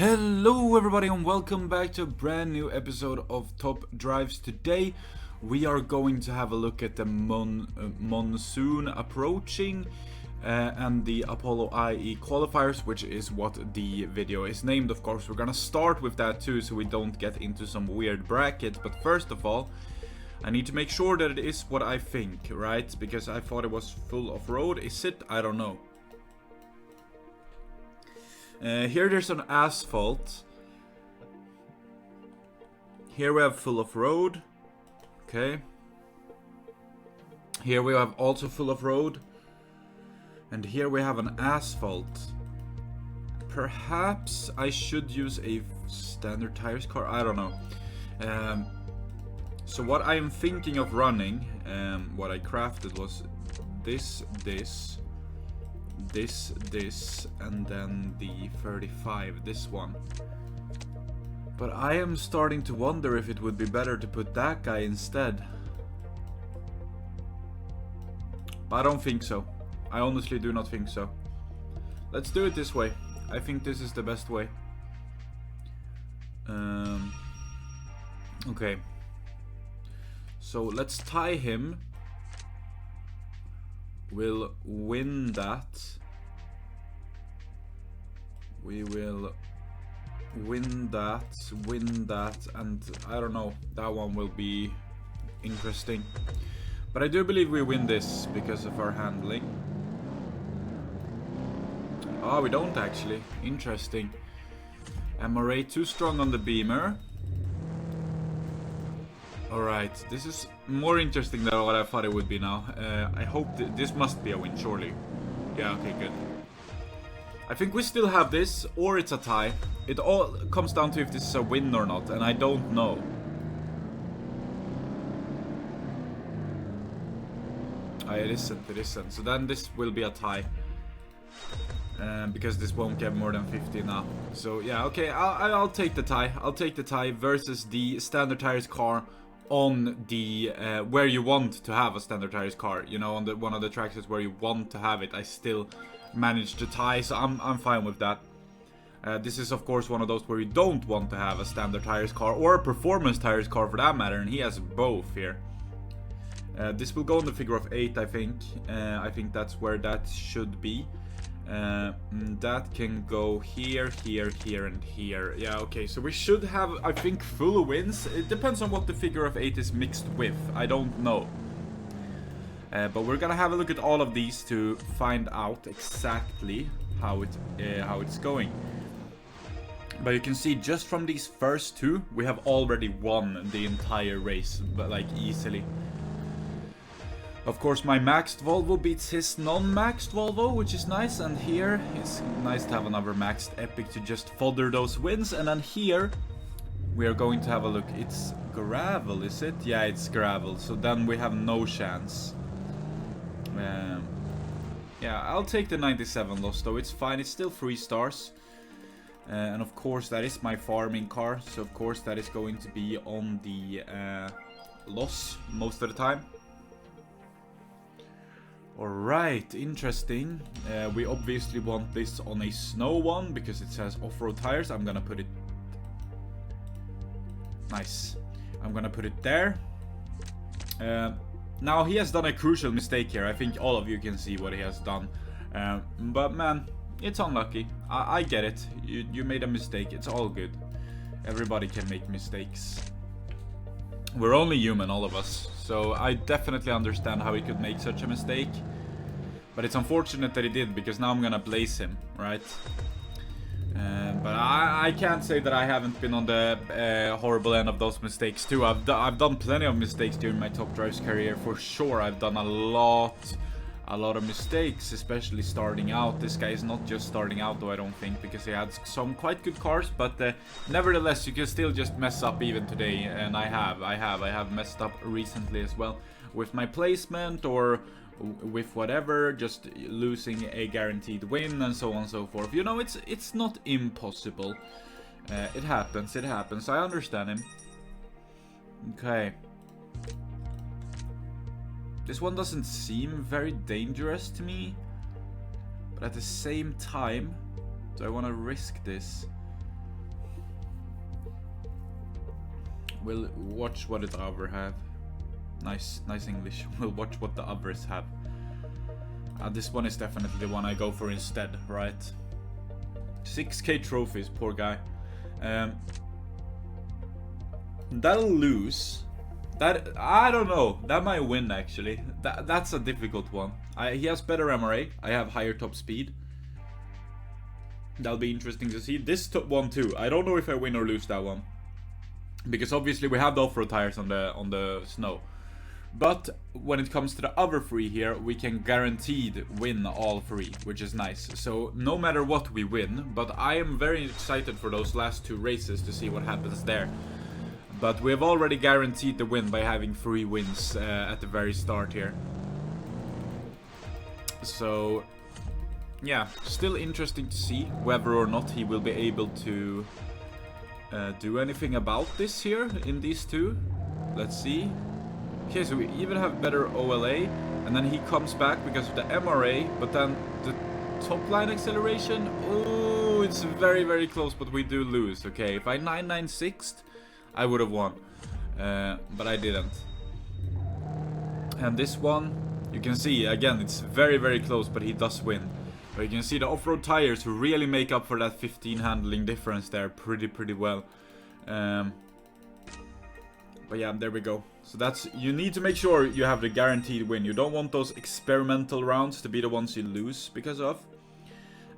Hello everybody and welcome back to a brand new episode of Top Drives. Today we are going to have a look at the Monsoon approaching and the Apollo IE qualifiers, which is what the video is named. Of course, we're gonna start with that too, so we don't get into some weird brackets. But first of all, I need to make sure that it is what I think, right? Because I thought it was full off-road. Is it? I don't know. Here there's an asphalt. Here we have full of road. Okay. Here we have also full of road. And here we have an asphalt. Perhaps I should use a standard tires car. I don't know. So what I am thinking of running, what I crafted was this, and then the 35, this one. But I am starting to wonder if it would be better to put that guy instead. But I don't think so. I honestly do not think so. Let's do it this way. I think this is the best way. Okay. So let's tie him. We'll win that. We will win that, and I don't know, that one will be interesting. But I do believe we win this because of our handling. Oh, we don't actually. Interesting. MRA too strong on the beamer. Alright, this is more interesting than what I thought it would be now. I hope this must be a win, surely. Yeah, okay, good. I think we still have this, or it's a tie. It all comes down to if this is a win or not, and I don't know. It isn't. So then this will be a tie. Because this won't get more than 50 now. So yeah, okay, I'll take the tie. I'll take the tie versus the standard tires car on the where you want to have a standard tires car, you know, on the one of the tracks is where you want to have it. I still managed to tie, so I'm fine with that. This is of course one of those where you don't want to have a standard tires car or a performance tires car for that matter, and he has both here. This will go on the figure of 8, I think. I think that's where that should be. That can go here, here, here, and here. Yeah, okay, so we should have, I think, full wins. It depends on what the figure of 8 is mixed with. I don't know. But we're gonna have a look at all of these to find out exactly how it's going. But you can see just from these first two, we have already won the entire race, but like easily. Of course, my maxed Volvo beats his non-maxed Volvo, which is nice. And here, it's nice to have another maxed Epic to just fodder those wins. And then here, we are going to have a look. It's gravel, is it? Yeah, it's gravel. So then we have no chance. Yeah, I'll take the 97 loss, though. It's fine. It's still 3 stars. And of course, that is my farming car. So of course, that is going to be on the loss most of the time. Alright, interesting. We obviously want this on a snow one because it says off-road tires. I'm gonna put it... Nice. I'm gonna put it there. Now, he has done a crucial mistake here. I think all of you can see what he has done. But man, it's unlucky. I get it. You made a mistake. It's all good. Everybody can make mistakes. We're only human, all of us. So I definitely understand how he could make such a mistake. But it's unfortunate that he did, because now I'm gonna blaze him, right? But I can't say that I haven't been on the horrible end of those mistakes too. I've done plenty of mistakes during my Top Drives career, for sure. I've done a lot of mistakes, especially starting out. This guy is not just starting out though, I don't think, because he had some quite good cars, but nevertheless, you can still just mess up even today, and I have messed up recently as well with my placement or with whatever, just losing a guaranteed win and so on and so forth. You know, it's not impossible. It happens, I understand him. Okay. This one doesn't seem very dangerous to me, but at the same time, do I want to risk this? We'll watch what the other have. Nice English. We'll watch what the others have. This one is definitely the one I go for instead, right? 6k trophies, poor guy. That'll lose. That, I don't know. That might win actually. That's a difficult one. He has better MRA. I have higher top speed. That'll be interesting to see. This top one too. I don't know if I win or lose that one, because obviously we have the off-road tires on the snow. But when it comes to the other three here, we can guaranteed win all three, which is nice. So no matter what, we win. But I am very excited for those last two races to see what happens there. But we have already guaranteed the win by having 3 wins at the very start here. So yeah, still interesting to see whether or not he will be able to do anything about this here in these two. Let's see. Okay, so we even have better OLA, and then he comes back because of the MRA, but then the top line acceleration, oh, it's very, very close, but we do lose. Okay, if I 996'd, I would have won, but I didn't. And this one, you can see, again, it's very, very close, but he does win. But you can see the off-road tires really make up for that 15 handling difference there pretty well. But yeah, there we go. So that's, you need to make sure you have the guaranteed win. You don't want those experimental rounds to be the ones you lose because of.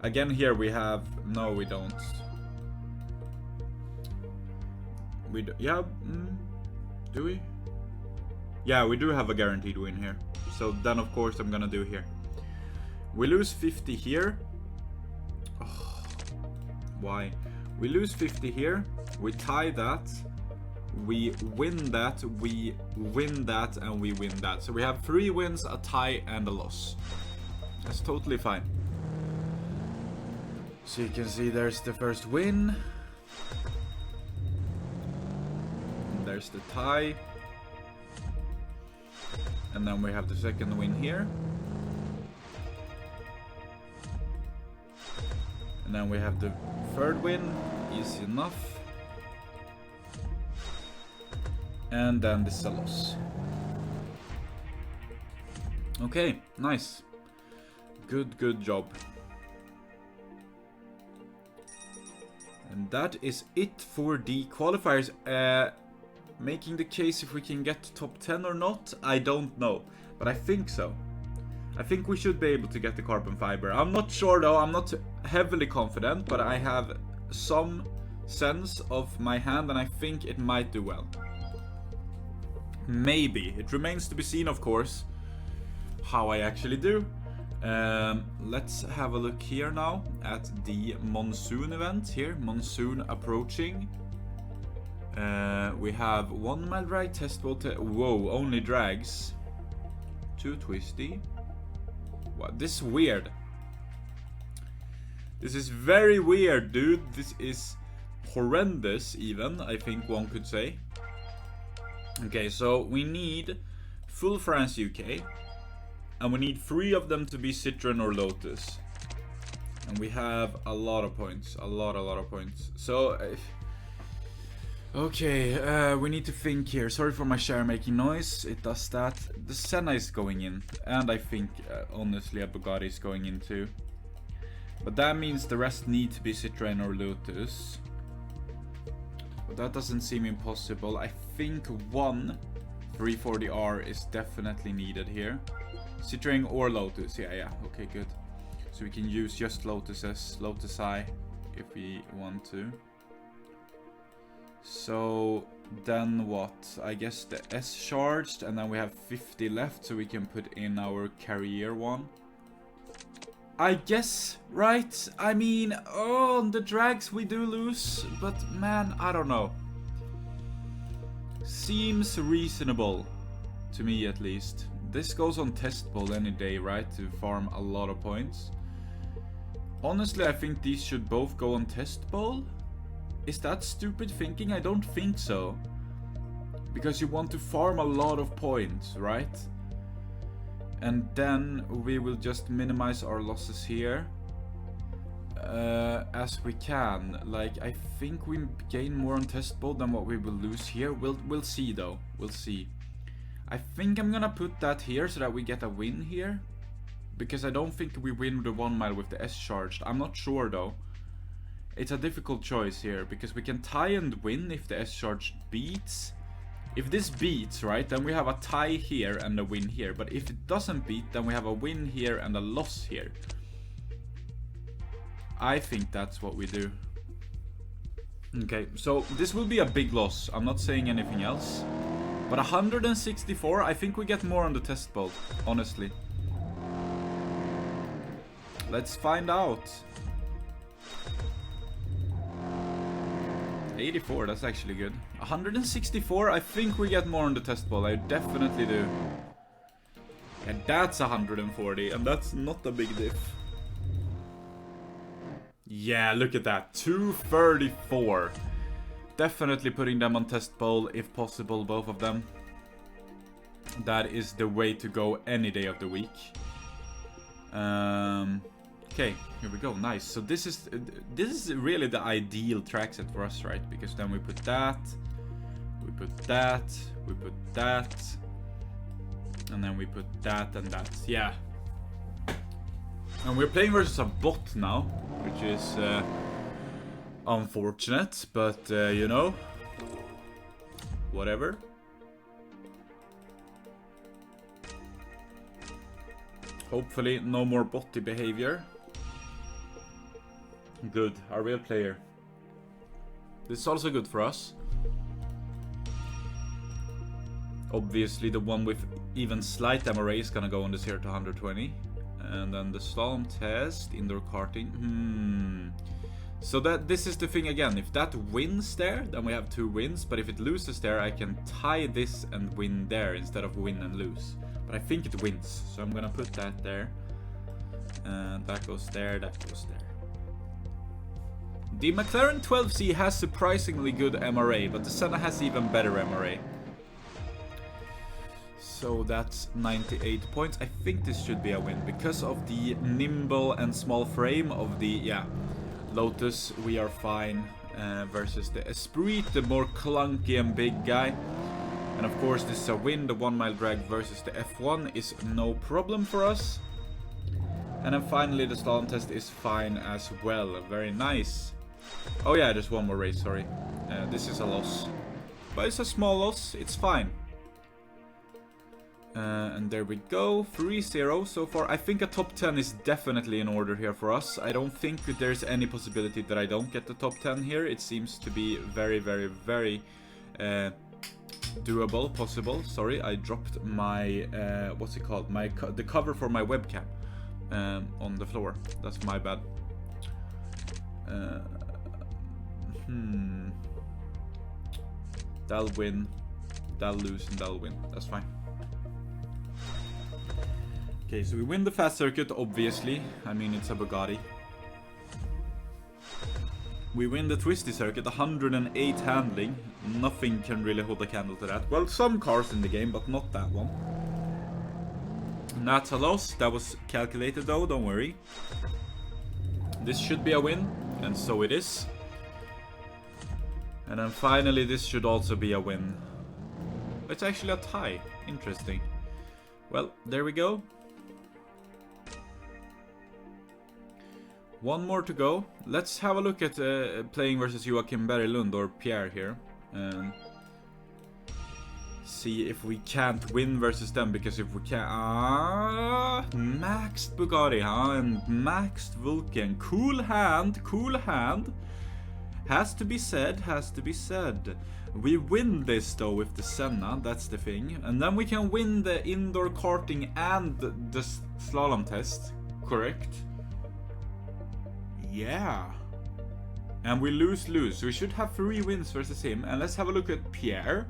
Again, here we have, no, we don't. We do, yeah, do we? Yeah, we do have a guaranteed win here. So then, of course, I'm gonna do here. We lose 50 here. Oh, why? We lose 50 here. We tie that. We win that. We win that, and we win that. So we have 3 wins, a tie, and a loss. That's totally fine. So you can see there's the first win. And there's the tie. And then we have the second win here. And then we have the third win, easy enough. And then this is a loss. Okay, nice. Good job. And that is it for the qualifiers. Making the case if we can get top 10 or not, I don't know. But I think so. I think we should be able to get the carbon fiber. I'm not sure though, I'm not heavily confident, but I have some sense of my hand and I think it might do well. Maybe. It remains to be seen, of course, how I actually do. Let's have a look here now at the Monsoon event here. Monsoon approaching. We have 1 mile drag, test boat. Whoa, only drags. 2 twisty. What? This is weird. This is very weird, dude. This is horrendous, even, I think one could say. Okay, so we need full France UK. And we need 3 of them to be Citroen or Lotus. And we have a lot of points. A lot of points. So, okay, we need to think here. Sorry for my share making noise. It does that. The Senna is going in. And I think, honestly, a Bugatti is going in too. But that means the rest need to be Citroen or Lotus. But that doesn't seem impossible. I think 1 340R is definitely needed here. Citroen or Lotus. Yeah. Okay, good. So we can use just Lotuses, Lotus I, if we want to. So then what? I guess the S charged, and then we have 50 left, so we can put in our Carrier one. I guess, right? I mean, oh, on the drags we do lose, but man, I don't know. Seems reasonable, to me at least. This goes on test bowl any day, right? To farm a lot of points. Honestly, I think these should both go on test bowl. Is that stupid thinking? I don't think so. Because you want to farm a lot of points, right? And then we will just minimize our losses here. as we can. Like, I think we gain more on test bowl than what we will lose here. We'll see though. We'll see. I think I'm gonna put that here so that we get a win here. Because I don't think we win the 1 mile with the S charged. I'm not sure though. It's a difficult choice here because we can tie and win if the S charged beats. If this beats, right, then we have a tie here and a win here. But if it doesn't beat, then we have a win here and a loss here. I think that's what we do. Okay, so this will be a big loss. I'm not saying anything else. But 164, I think we get more on the test bowl, honestly. Let's find out. 84, that's actually good. 164, I think we get more on the test bowl. I definitely do. And that's 140, and that's not a big diff. Yeah, look at that. 234. Definitely putting them on test bowl if possible, both of them. That is the way to go any day of the week. Okay, here we go. Nice. So this is really the ideal track set for us, right? Because then we put that, we put that, we put that, and then we put that and that. Yeah. And we're playing versus a bot now, which is unfortunate, but you know, whatever. Hopefully no more botty behavior. Good, our real player. This is also good for us. Obviously the one with even slight MRA is gonna go on the 0 to 120. And then the slalom test, indoor karting. So that this is the thing again. If that wins there, then we have 2 wins. But if it loses there, I can tie this and win there instead of win and lose. But I think it wins, so I'm gonna put that there. And that goes there, that goes there. The McLaren 12C has surprisingly good MRA, but the Senna has even better MRA. So that's 98 points. I think this should be a win because of the nimble and small frame of the, yeah, Lotus. We are fine versus the Esprit, the more clunky and big guy. And of course this is a win. The 1 mile drag versus the F1 is no problem for us. And then finally the slalom test is fine as well. Very nice. Oh yeah, there's one more race, sorry. This is a loss. But it's a small loss, it's fine. And there we go, 3-0 so far. I think a top 10 is definitely in order here for us. I don't think there's any possibility that I don't get the top 10 here. It seems to be very, very, very doable, possible. Sorry, I dropped my, what's it called? The cover for my webcam on the floor. That's my bad. They'll win, they'll lose, and they'll win. That's fine. Okay, so we win the fast circuit, obviously. I mean, it's a Bugatti. We win the twisty circuit, 108 handling. Nothing can really hold a candle to that. Well, some cars in the game, but not that one. And that's a loss. That was calculated though, don't worry. This should be a win, and so it is. And then finally, this should also be a win. It's actually a tie. Interesting. Well, there we go. One more to go. Let's have a look at playing versus Joachim Berglund or Pierre here. See if we can't win versus them, because if we can... maxed Bugatti, huh? And maxed Vulcan. Cool hand, cool hand. Has to be said, has to be said. We win this though with the Senna, that's the thing. And then we can win the indoor karting and the slalom test, correct? Yeah. And we lose. So we should have 3 wins versus him. And let's have a look at Pierre.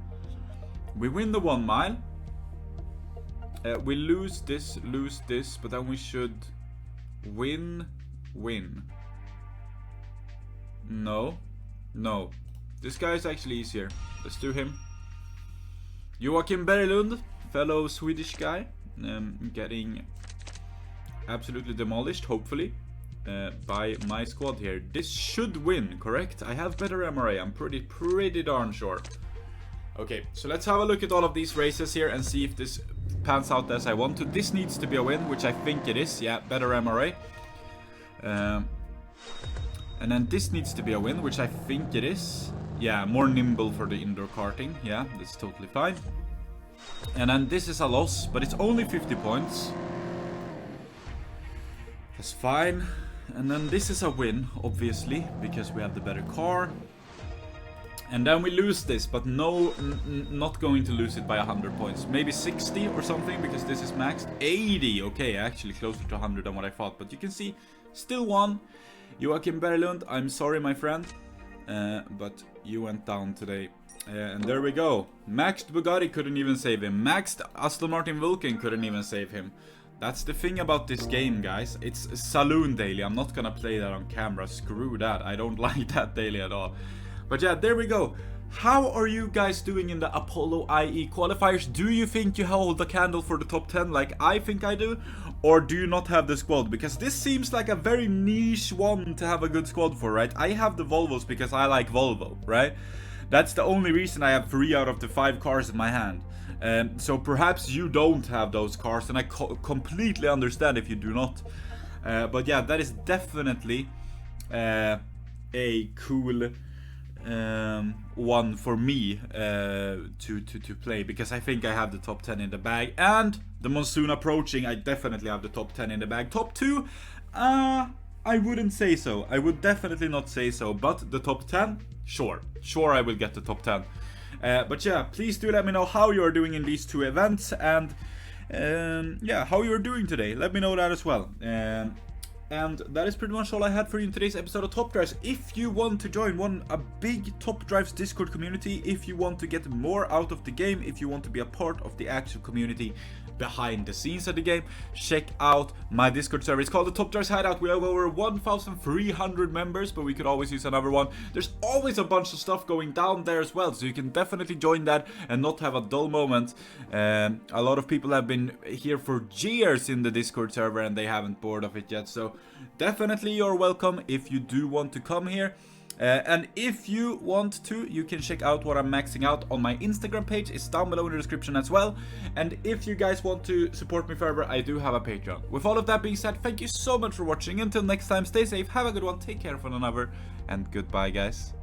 We win the 1 mile. We lose this, but then we should win. No. This guy is actually easier. Let's do him. Joachim Berglund, fellow Swedish guy, getting absolutely demolished, hopefully. by my squad here. This should win, correct? I have better MRA, I'm pretty darn sure. Okay, so let's have a look at all of these races here and see if this pans out as I want to. This needs to be a win, which I think it is. Yeah, better MRA. And then this needs to be a win, which I think it is. Yeah, more nimble for the indoor karting. Yeah, that's totally fine. And then this is a loss, but it's only 50 points. That's fine. And then this is a win, obviously, because we have the better car. And then we lose this, but no, not going to lose it by 100 points. Maybe 60 or something, because this is maxed. 80, okay, actually closer to 100 than what I thought. But you can see, still won. Joachim Berglund, I'm sorry, my friend. But you went down today. And there we go. Maxed Bugatti couldn't even save him. Maxed Aston Martin Vulcan couldn't even save him. That's the thing about this game, guys. It's Saloon Daily. I'm not gonna play that on camera. Screw that. I don't like that daily at all. But yeah, there we go. How are you guys doing in the Apollo IE qualifiers? Do you think you hold the candle for the top 10 like I think I do? Or do you not have the squad? Because this seems like a very niche one to have a good squad for, right? I have the Volvos because I like Volvo, right? That's the only reason I have 3 out of the 5 cars in my hand. So perhaps you don't have those cars, and I completely understand if you do not. But yeah, that is definitely a cool one for me to play, because I think I have the top 10 in the bag, and the Monsoon approaching, I definitely have the top 10 in the bag. Top 2, I wouldn't say so. I would definitely not say so, but the top 10, sure I will get the top 10. But yeah, please do let me know how you are doing in these 2 events, and yeah, how you're doing today. Let me know that as well. And that is pretty much all I had for you in today's episode of Top Drives. If you want to join a big Top Drives Discord community, if you want to get more out of the game, if you want to be a part of the actual community behind the scenes of the game, check out my Discord server. It's called the Top Drives Hideout. We have over 1,300 members, but we could always use another one. There's always a bunch of stuff going down there as well, so you can definitely join that and not have a dull moment. A lot of people have been here for years in the Discord server and they haven't bored of it yet, so definitely you're welcome if you do want to come here. And if you want to, you can check out what I'm maxing out on my Instagram page. It's down below in the description as well. And if you guys want to support me further, I do have a Patreon. With all of that being said, thank you so much for watching. Until next time, stay safe, have a good one, take care of one another, and goodbye, guys.